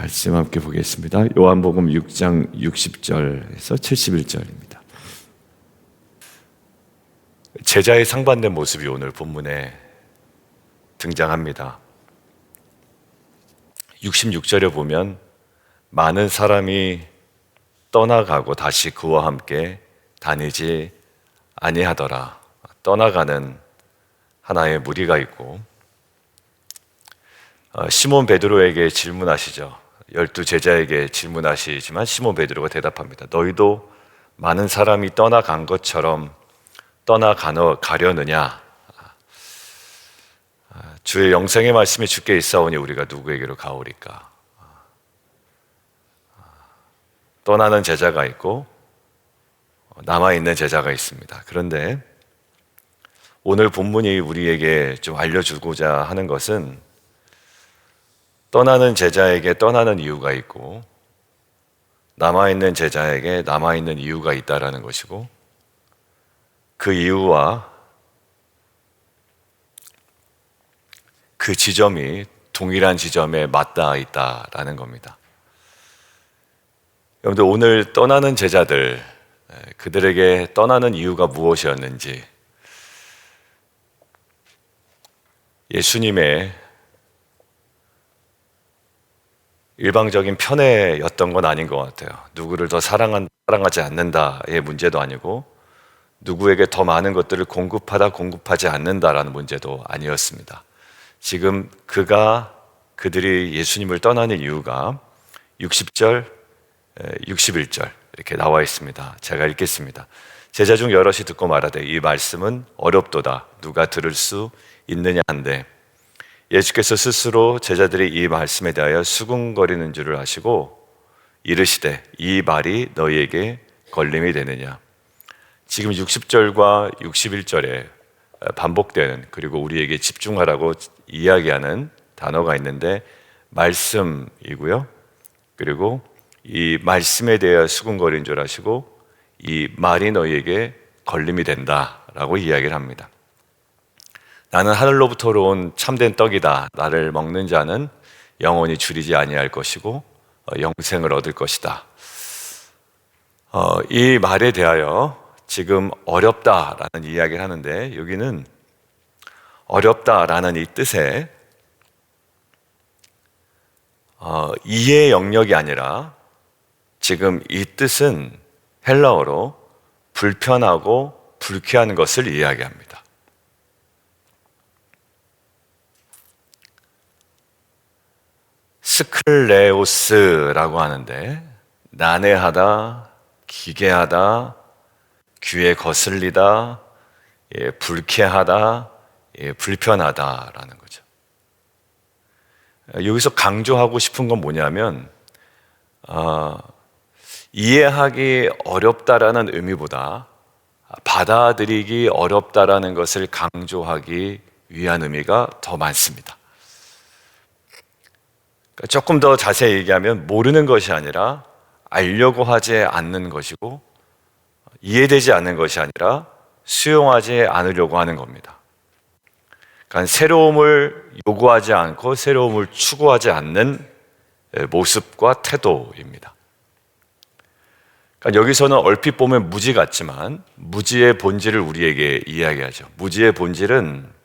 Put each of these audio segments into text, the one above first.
말씀 함께 보겠습니다. 요한복음 6장 60절에서 71절입니다. 제자의 상반된 모습이 오늘 본문에 등장합니다. 66절에 보면 많은 사람이 떠나가고 다시 그와 함께 다니지 아니하더라. 떠나가는 하나의 무리가 있고, 시몬 베드로에게 질문하시죠. 12 제자에게 질문하시지만 시몬 베드로가 대답합니다. 너희도 많은 사람이 떠나간 것처럼 떠나가려느냐? 주의 영생의 말씀이 주께 있사오니 우리가 누구에게로 가오리까? 떠나는 제자가 있고 남아있는 제자가 있습니다. 그런데 오늘 본문이 우리에게 좀 알려주고자 하는 것은 떠나는 제자에게 떠나는 이유가 있고 남아있는 제자에게 남아있는 이유가 있다라는 것이고, 그 이유와 그 지점이 동일한 지점에 맞닿아 있다라는 겁니다. 여러분들, 오늘 떠나는 제자들, 그들에게 떠나는 이유가 무엇이었는지, 예수님의 일방적인 편애였던 건 아닌 것 같아요. 누구를 더 사랑하지 않는다의 문제도 아니고, 누구에게 더 많은 것들을 공급하지 않는다라는 문제도 아니었습니다. 지금 그들이 예수님을 떠나는 이유가 60절, 61절 이렇게 나와 있습니다. 제가 읽겠습니다. 제자 중 여럿이 듣고 말하되 이 말씀은 어렵도다. 누가 들을 수 있느냐 한데, 예수께서 스스로 제자들이 이 말씀에 대하여 수군거리는 줄을 아시고 이르시되 이 말이 너희에게 걸림이 되느냐. 지금 60절과 61절에 반복되는, 그리고 우리에게 집중하라고 이야기하는 단어가 있는데 말씀이고요. 그리고 이 말씀에 대하여 수군거리는 줄 아시고 이 말이 너희에게 걸림이 된다라고 이야기를 합니다. 나는 하늘로부터 온 참된 떡이다. 나를 먹는 자는 영원히 줄이지 아니할 것이고 영생을 얻을 것이다. 이 말에 대하여 지금 어렵다라는 이야기를 하는데, 여기는 어렵다라는 이 뜻에 이해의 영역이 아니라 지금 이 뜻은 헬라어로 불편하고 불쾌한 것을 이야기합니다. 스클레오스라고 하는데 난해하다, 기괴하다, 귀에 거슬리다, 불쾌하다, 불편하다라는 거죠. 여기서 강조하고 싶은 건 뭐냐면 이해하기 어렵다라는 의미보다 받아들이기 어렵다라는 것을 강조하기 위한 의미가 더 많습니다. 조금 더 자세히 얘기하면 모르는 것이 아니라 알려고 하지 않는 것이고, 이해되지 않는 것이 아니라 수용하지 않으려고 하는 겁니다. 그러니까 새로움을 요구하지 않고 새로움을 추구하지 않는 모습과 태도입니다. 그러니까 여기서는 얼핏 보면 무지 같지만 무지의 본질을 우리에게 이야기하죠. 무지의 본질은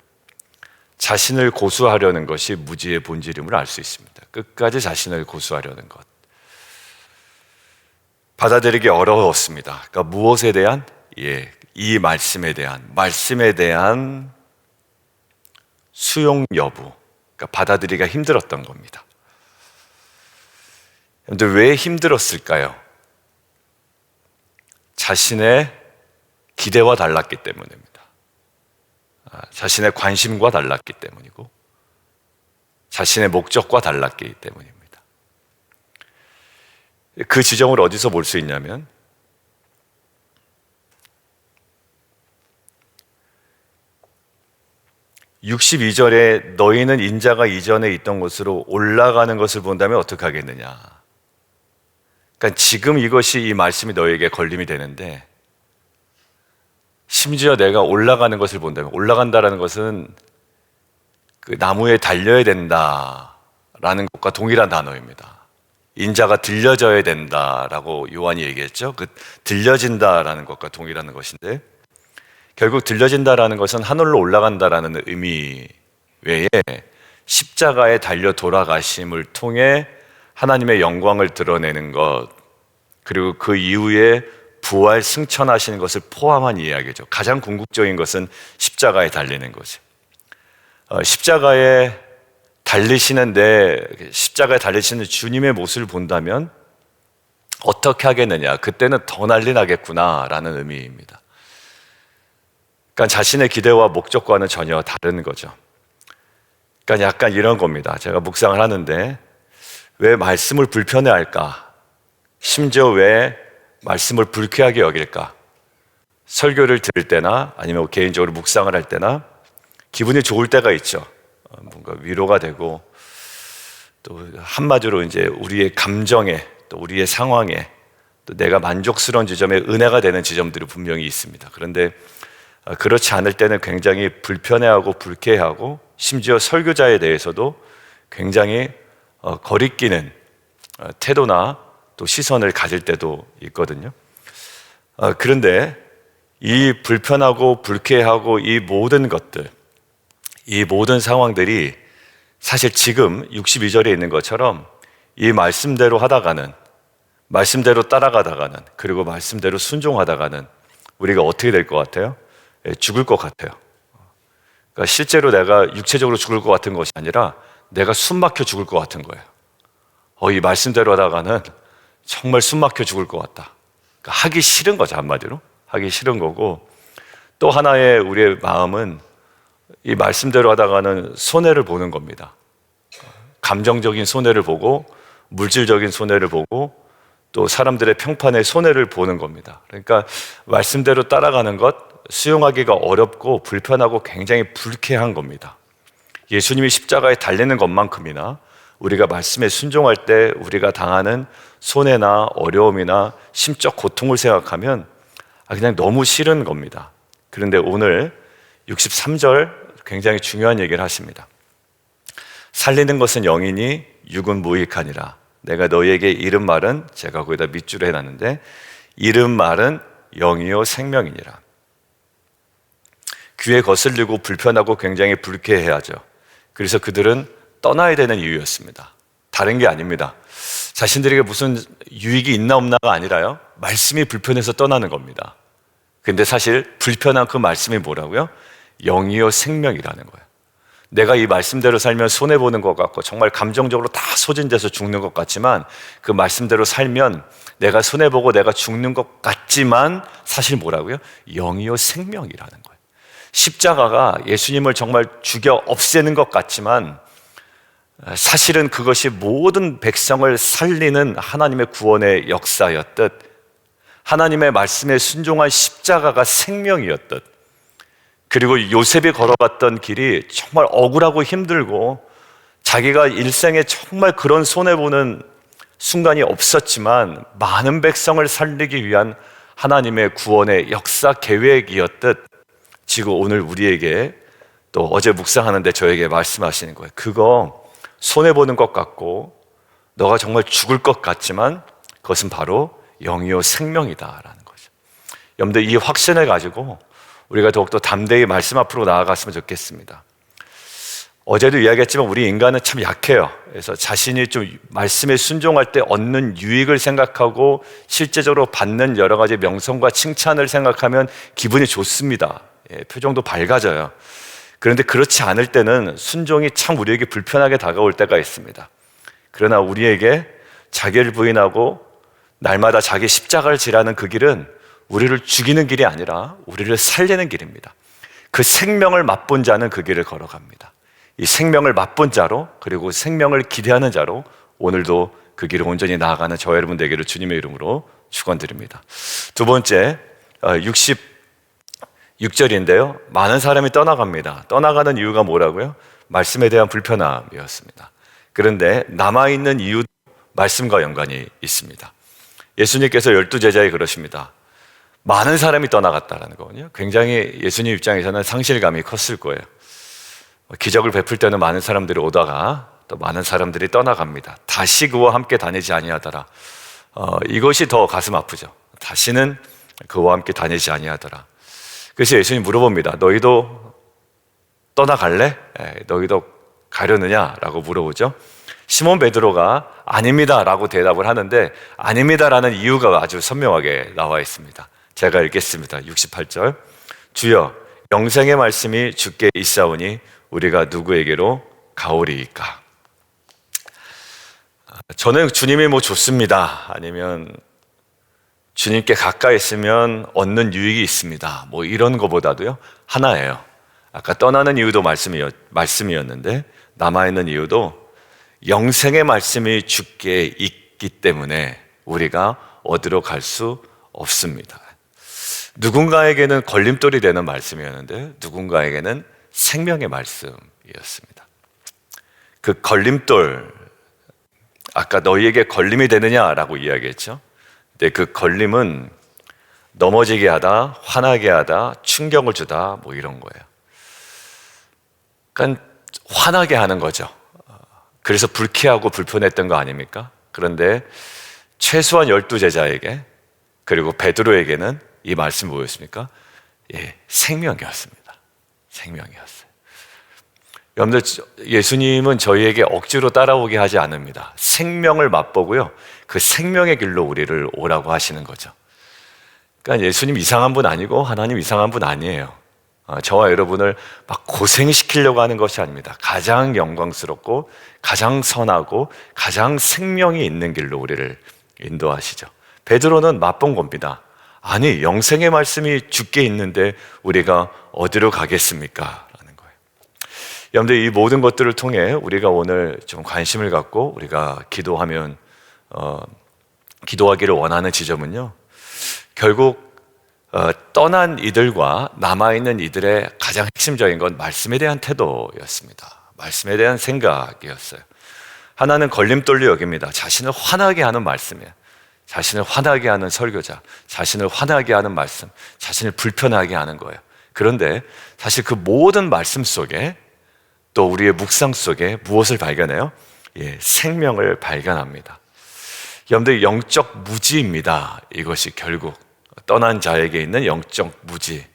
자신을 고수하려는 것이 무지의 본질임을 알 수 있습니다. 끝까지 자신을 고수하려는 것. 받아들이기 어려웠습니다. 그러니까 무엇에 대한? 이 말씀에 대한 수용 여부. 그러니까 받아들이기가 힘들었던 겁니다. 그런데 왜 힘들었을까요? 자신의 기대와 달랐기 때문입니다. 자신의 관심과 달랐기 때문이고 자신의 목적과 달랐기 때문입니다. 그 지점을 어디서 볼 수 있냐면 62절에 너희는 인자가 이전에 있던 곳으로 올라가는 것을 본다면 어떻게 하겠느냐. 그러니까 지금 이것이, 이 말씀이 너희에게 걸림이 되는데, 심지어 내가 올라가는 것을 본다면, 올라간다라는 것은 그 나무에 달려야 된다라는 것과 동일한 단어입니다. 인자가 들려져야 된다라고 요한이 얘기했죠. 그 들려진다라는 것과 동일한 것인데, 결국 들려진다라는 것은 하늘로 올라간다라는 의미 외에 십자가에 달려 돌아가심을 통해 하나님의 영광을 드러내는 것, 그리고 그 이후에 부활 승천하시는 것을 포함한 이야기죠. 가장 궁극적인 것은 십자가에 달리는 거죠. 십자가에 달리시는 주님의 모습을 본다면 어떻게 하겠느냐, 그때는 더 난리 나겠구나라는 의미입니다. 그러니까 자신의 기대와 목적과는 전혀 다른 거죠. 그러니까 약간 이런 겁니다. 제가 묵상을 하는데 왜 말씀을 불편해할까? 심지어 왜 말씀을 불쾌하게 여길까? 설교를 들을 때나 아니면 개인적으로 묵상을 할 때나 기분이 좋을 때가 있죠. 뭔가 위로가 되고, 또 한마디로 이제 우리의 감정에, 또 우리의 상황에, 또 내가 만족스러운 지점에 은혜가 되는 지점들이 분명히 있습니다. 그런데 그렇지 않을 때는 굉장히 불편해하고 불쾌하고, 심지어 설교자에 대해서도 굉장히 거리끼는 태도나 또 시선을 가질 때도 있거든요. 그런데 이 불편하고 불쾌하고 이 모든 것들, 이 모든 상황들이 사실 지금 62절에 있는 것처럼 이 말씀대로 하다가는, 말씀대로 따라가다가는, 그리고 말씀대로 순종하다가는 우리가 어떻게 될 것 같아요? 죽을 것 같아요. 그러니까 실제로 내가 육체적으로 죽을 것 같은 것이 아니라 내가 숨 막혀 죽을 것 같은 거예요. 이 말씀대로 하다가는 정말 숨 막혀 죽을 것 같다. 그러니까 하기 싫은 거죠, 한마디로. 하기 싫은 거고, 또 하나의 우리의 마음은 이 말씀대로 하다가는 손해를 보는 겁니다. 감정적인 손해를 보고, 물질적인 손해를 보고, 또 사람들의 평판에 손해를 보는 겁니다. 그러니까 말씀대로 따라가는 것, 수용하기가 어렵고 불편하고 굉장히 불쾌한 겁니다. 예수님이 십자가에 달리는 것만큼이나 우리가 말씀에 순종할 때 우리가 당하는 손해나 어려움이나 심적 고통을 생각하면 그냥 너무 싫은 겁니다. 그런데 오늘 63절 굉장히 중요한 얘기를 하십니다. 살리는 것은 영이니 육은 무익하니라. 내가 너희에게 이른 말은, 제가 거기다 밑줄을 해놨는데, 이른 말은 영이요 생명이니라. 귀에 거슬리고 불편하고 굉장히 불쾌해하죠. 그래서 그들은 떠나야 되는 이유였습니다. 다른 게 아닙니다. 자신들에게 무슨 유익이 있나 없나가 아니라요, 말씀이 불편해서 떠나는 겁니다. 근데 사실 불편한 그 말씀이 뭐라고요? 영이요 생명이라는 거예요. 내가 이 말씀대로 살면 손해보는 것 같고 정말 감정적으로 다 소진돼서 죽는 것 같지만, 그 말씀대로 살면 내가 손해보고 내가 죽는 것 같지만 사실 뭐라고요? 영이요 생명이라는 거예요. 십자가가 예수님을 정말 죽여 없애는 것 같지만 사실은 그것이 모든 백성을 살리는 하나님의 구원의 역사였듯, 하나님의 말씀에 순종한 십자가가 생명이었듯, 그리고 요셉이 걸어갔던 길이 정말 억울하고 힘들고 자기가 일생에 정말 그런 손해보는 순간이 없었지만 많은 백성을 살리기 위한 하나님의 구원의 역사 계획이었듯, 지금 오늘 우리에게, 또 어제 묵상하는데 저에게 말씀하시는 거예요. 그거 손해보는 것 같고 너가 정말 죽을 것 같지만 그것은 바로 영이요 생명이다라는 거죠. 여러분들, 이 확신을 가지고 우리가 더욱더 담대히 말씀 앞으로 나아갔으면 좋겠습니다. 어제도 이야기했지만 우리 인간은 참 약해요. 그래서 자신이 좀 말씀에 순종할 때 얻는 유익을 생각하고 실제적으로 받는 여러 가지 명성과 칭찬을 생각하면 기분이 좋습니다. 표정도 밝아져요. 그런데 그렇지 않을 때는 순종이 참 우리에게 불편하게 다가올 때가 있습니다. 그러나 우리에게 자기를 부인하고 날마다 자기 십자가를 지라는 그 길은 우리를 죽이는 길이 아니라 우리를 살리는 길입니다. 그 생명을 맛본 자는 그 길을 걸어갑니다. 이 생명을 맛본 자로, 그리고 생명을 기대하는 자로 오늘도 그 길을 온전히 나아가는 저와 여러분 되기를 주님의 이름으로 축원드립니다. 두 번째, 66절인데요. 많은 사람이 떠나갑니다. 떠나가는 이유가 뭐라고요? 말씀에 대한 불편함이었습니다. 그런데 남아있는 이유도 말씀과 연관이 있습니다. 예수님께서 12제자에 그러십니다. 많은 사람이 떠나갔다는 거군요. 굉장히 예수님 입장에서는 상실감이 컸을 거예요. 기적을 베풀 때는 많은 사람들이 오다가 또 많은 사람들이 떠나갑니다. 다시 그와 함께 다니지 아니하더라. 이것이 더 가슴 아프죠. 다시는 그와 함께 다니지 아니하더라. 그래서 예수님 물어봅니다. 너희도 떠나갈래? 너희도 가려느냐라고 물어보죠. 시몬 베드로가 아닙니다 라고 대답을 하는데, 아닙니다라는 이유가 아주 선명하게 나와 있습니다. 제가 읽겠습니다. 68절. 주여, 영생의 말씀이 주께 있사오니 우리가 누구에게로 가오리이까? 저는 주님이 뭐 좋습니다, 아니면 주님께 가까이 있으면 얻는 유익이 있습니다, 뭐 이런 거보다도요, 하나예요. 아까 떠나는 이유도 말씀이었는데 남아있는 이유도 영생의 말씀이 주께 있기 때문에 우리가 어디로 갈 수 없습니다. 누군가에게는 걸림돌이 되는 말씀이었는데 누군가에게는 생명의 말씀이었습니다. 그 걸림돌, 아까 너희에게 걸림이 되느냐라고 이야기했죠. 근데 그 걸림은 넘어지게 하다, 화나게 하다, 충격을 주다, 뭐 이런 거예요. 그러니까 화나게 하는 거죠. 그래서 불쾌하고 불편했던 거 아닙니까? 그런데 최소한 12제자에게, 그리고 베드로에게는 이 말씀이 뭐였습니까? 생명이었습니다. 생명이었어요. 여러분들, 예수님은 저희에게 억지로 따라오게 하지 않습니다. 생명을 맛보고요, 그 생명의 길로 우리를 오라고 하시는 거죠. 그러니까 예수님 이상한 분 아니고 하나님 이상한 분 아니에요. 저와 여러분을 막 고생시키려고 하는 것이 아닙니다. 가장 영광스럽고 가장 선하고 가장 생명이 있는 길로 우리를 인도하시죠. 베드로는 맛본 겁니다. 아니, 영생의 말씀이 주께 있는데 우리가 어디로 가겠습니까? 라는 거예요. 여러분들, 이 모든 것들을 통해 우리가 오늘 좀 관심을 갖고 우리가 기도하기를 원하는 지점은요, 결국 떠난 이들과 남아있는 이들의 가장 핵심적인 건 말씀에 대한 태도였습니다. 말씀에 대한 생각이었어요. 하나는 걸림돌로 여깁니다. 자신을 화나게 하는 말씀이에요. 자신을 화나게 하는 설교자, 자신을 화나게 하는 말씀, 자신을 불편하게 하는 거예요. 그런데 사실 그 모든 말씀 속에, 또 우리의 묵상 속에 무엇을 발견해요? 생명을 발견합니다. 여러분들, 영적 무지입니다. 이것이 결국 떠난 자에게 있는 영적 무지.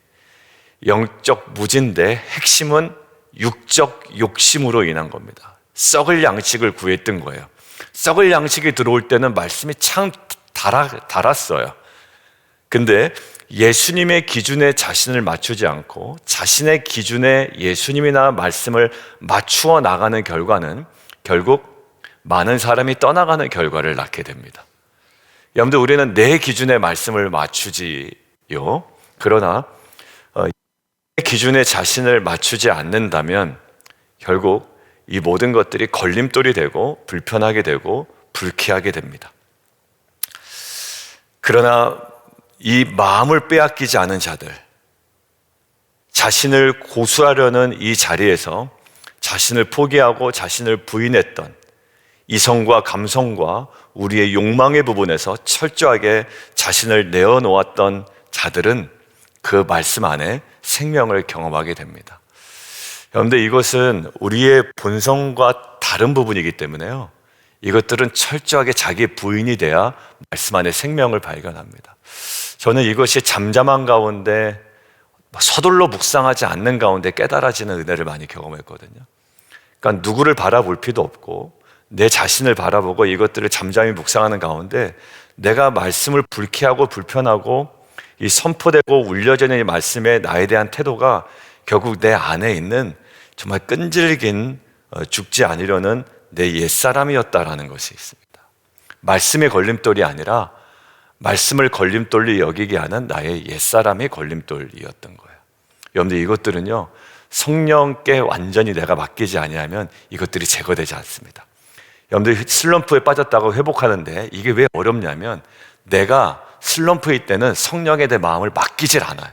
영적 무지인데 핵심은 육적 욕심으로 인한 겁니다. 썩을 양식을 구했던 거예요. 썩을 양식이 들어올 때는 말씀이 참 달았어요. 근데 예수님의 기준에 자신을 맞추지 않고 자신의 기준에 예수님이나 말씀을 맞추어 나가는 결과는 결국 많은 사람이 떠나가는 결과를 낳게 됩니다. 여러분들, 우리는 내 기준에 말씀을 맞추지요. 그러나 내 기준에 자신을 맞추지 않는다면 결국 이 모든 것들이 걸림돌이 되고 불편하게 되고 불쾌하게 됩니다. 그러나 이 마음을 빼앗기지 않은 자들, 자신을 고수하려는 이 자리에서 자신을 포기하고 자신을 부인했던 이성과 감성과 우리의 욕망의 부분에서 철저하게 자신을 내어놓았던 자들은 그 말씀 안에 생명을 경험하게 됩니다. 그런데 이것은 우리의 본성과 다른 부분이기 때문에요, 이것들은 철저하게 자기 부인이 돼야 말씀 안에 생명을 발견합니다. 저는 이것이 잠잠한 가운데, 서둘러 묵상하지 않는 가운데 깨달아지는 은혜를 많이 경험했거든요. 그러니까 누구를 바라볼 필요도 없고 내 자신을 바라보고 이것들을 잠잠히 묵상하는 가운데 내가 말씀을 불쾌하고 불편하고 이 선포되고 울려지는 이 말씀에 나에 대한 태도가 결국 내 안에 있는 정말 끈질긴 죽지 않으려는 내 옛사람이었다라는 것이 있습니다. 말씀의 걸림돌이 아니라 말씀을 걸림돌로 여기게 하는 나의 옛사람이 걸림돌이었던 거예요. 여러분들, 이것들은요, 성령께 완전히 내가 맡기지 아니하면 이것들이 제거되지 않습니다. 여러분들, 슬럼프에 빠졌다고 회복하는데 이게 왜 어렵냐면, 내가 슬럼프에 있을 때는 성령에 내 마음을 맡기질 않아요.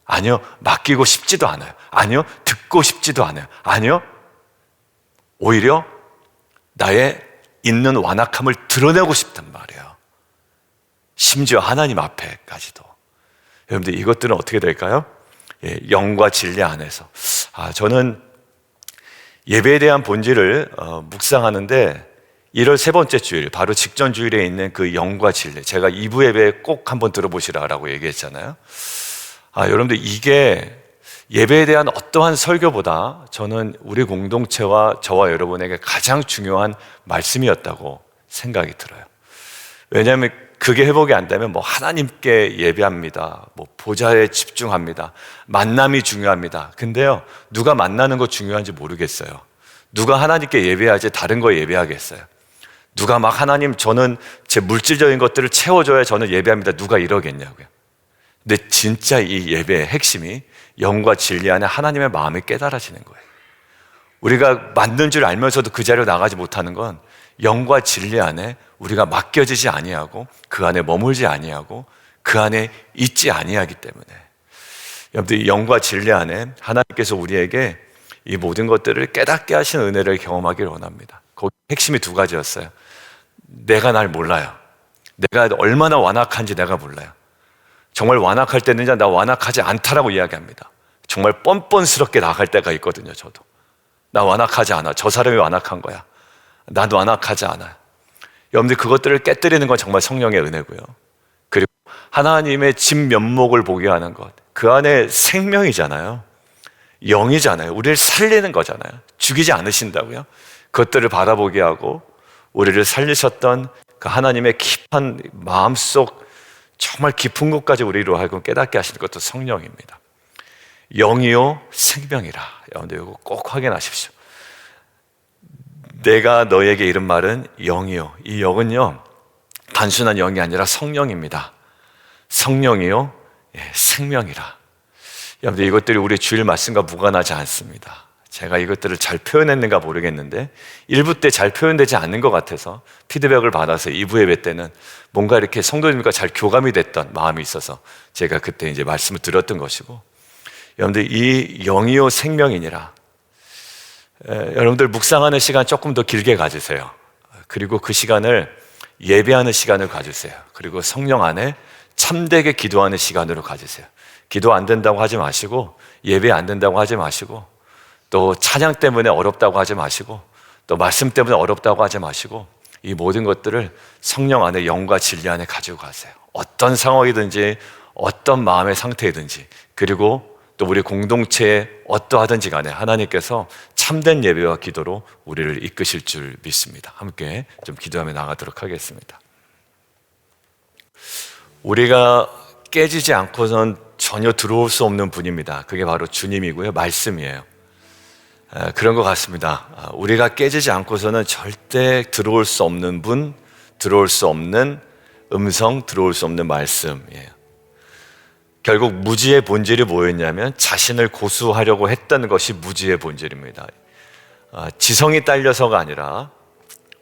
아니요, 맡기고 싶지도 않아요. 아니요, 듣고 싶지도 않아요. 아니요, 오히려 나의 있는 완악함을 드러내고 싶단 말이에요. 심지어 하나님 앞에까지도. 여러분들, 이것들은 어떻게 될까요? 영과 진리 안에서. 저는 예배에 대한 본질을 묵상하는데 1월 세 번째 주일, 바로 직전 주일에 있는 그 영과 진리, 제가 2부 예배에 꼭 한번 들어보시라고 얘기했잖아요. 여러분들, 이게 예배에 대한 어떠한 설교보다 저는 우리 공동체와 저와 여러분에게 가장 중요한 말씀이었다고 생각이 들어요. 왜냐하면 그게 회복이 안 되면 하나님께 예배합니다, 보좌에 집중합니다, 만남이 중요합니다. 근데요, 누가 만나는 거 중요한지 모르겠어요. 누가 하나님께 예배하지 다른 거 예배하겠어요? 누가 하나님, 저는 제 물질적인 것들을 채워줘야 저는 예배합니다, 누가 이러겠냐고요. 근데 진짜 이 예배의 핵심이 영과 진리 안에 하나님의 마음이 깨달아지는 거예요. 우리가 만든 줄 알면서도 그 자리로 나가지 못하는 건 영과 진리 안에 우리가 맡겨지지 아니하고 그 안에 머물지 아니하고 그 안에 있지 아니하기 때문에. 여러분들, 이 영과 진리 안에 하나님께서 우리에게 이 모든 것들을 깨닫게 하신 은혜를 경험하기를 원합니다. 거기 핵심이 두 가지였어요. 내가 날 몰라요. 내가 얼마나 완악한지 내가 몰라요. 정말 완악할 때는요, 나 완악하지 않다라고 이야기합니다. 정말 뻔뻔스럽게 나갈 때가 있거든요. 저도 나 완악하지 않아, 저 사람이 완악한 거야, 나도 완악하지 않아요. 여러분들, 그것들을 깨뜨리는 건 정말 성령의 은혜고요. 그리고 하나님의 진면목을 보게 하는 것, 그 안에 생명이잖아요, 영이잖아요, 우리를 살리는 거잖아요. 죽이지 않으신다고요. 그것들을 바라보게 하고 우리를 살리셨던 그 하나님의 깊은 마음속 정말 깊은 곳까지 우리로 하여금 깨닫게 하시는 것도 성령입니다. 영이요 생명이라. 여러분들, 이거 꼭 확인하십시오. 내가 너에게 이른 말은 영이요. 이 영은요, 단순한 영이 아니라 성령입니다. 성령이요 생명이라. 여러분들, 이것들이 우리 주일 말씀과 무관하지 않습니다. 제가 이것들을 잘 표현했는가 모르겠는데 1부 때 잘 표현되지 않는 것 같아서 피드백을 받아서 2부 예배 때는 뭔가 이렇게 성도님과 잘 교감이 됐던 마음이 있어서 제가 그때 이제 말씀을 드렸던 것이고, 여러분들, 이 영이요 생명이니라. 여러분들, 묵상하는 시간 조금 더 길게 가지세요. 그리고 그 시간을 예배하는 시간을 가지세요. 그리고 성령 안에 참되게 기도하는 시간으로 가지세요. 기도 안 된다고 하지 마시고, 예배 안 된다고 하지 마시고, 또 찬양 때문에 어렵다고 하지 마시고, 또 말씀 때문에 어렵다고 하지 마시고, 이 모든 것들을 성령 안에, 영과 진리 안에 가지고 가세요. 어떤 상황이든지 어떤 마음의 상태이든지, 그리고 또 우리 공동체에 어떠하든지 간에 하나님께서 참된 예배와 기도로 우리를 이끄실 줄 믿습니다. 함께 좀 기도하며 나가도록 하겠습니다. 우리가 깨지지 않고선 전혀 들어올 수 없는 분입니다. 그게 바로 주님이고요, 말씀이에요. 그런 것 같습니다. 우리가 깨지지 않고서는 절대 들어올 수 없는 분, 들어올 수 없는 음성, 들어올 수 없는 말씀이에요. 결국 무지의 본질이 뭐였냐면 자신을 고수하려고 했던 것이 무지의 본질입니다. 지성이 딸려서가 아니라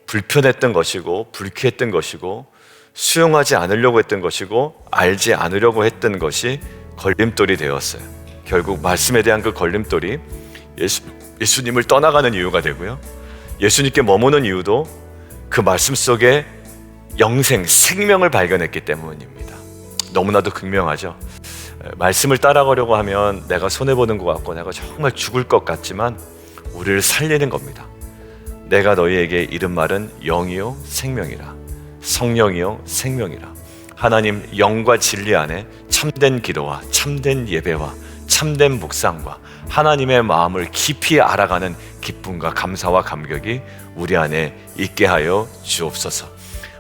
불편했던 것이고, 불쾌했던 것이고, 수용하지 않으려고 했던 것이고, 알지 않으려고 했던 것이 걸림돌이 되었어요. 결국 말씀에 대한 그 걸림돌이 예수님을 떠나가는 이유가 되고요, 예수님께 머무는 이유도 그 말씀 속에 영생, 생명을 발견했기 때문입니다. 너무나도 극명하죠. 말씀을 따라가려고 하면 내가 손해보는 것 같고 내가 정말 죽을 것 같지만 우리를 살리는 겁니다. 내가 너희에게 이른 말은 영이요 생명이라. 성령이요 생명이라. 하나님, 영과 진리 안에 참된 기도와 참된 예배와 참된 묵상과 하나님의 마음을 깊이 알아가는 기쁨과 감사와 감격이 우리 안에 있게 하여 주옵소서.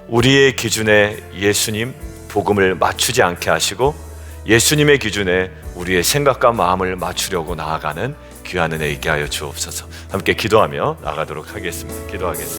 우리의 기준에 예수님 복음을 맞추지 않게 하시고, 예수님의 기준에 우리의 생각과 마음을 맞추려고 나아가는 귀한 은혜 있게 하여 주옵소서. 함께 기도하며 나가도록 하겠습니다. 기도하겠습니다.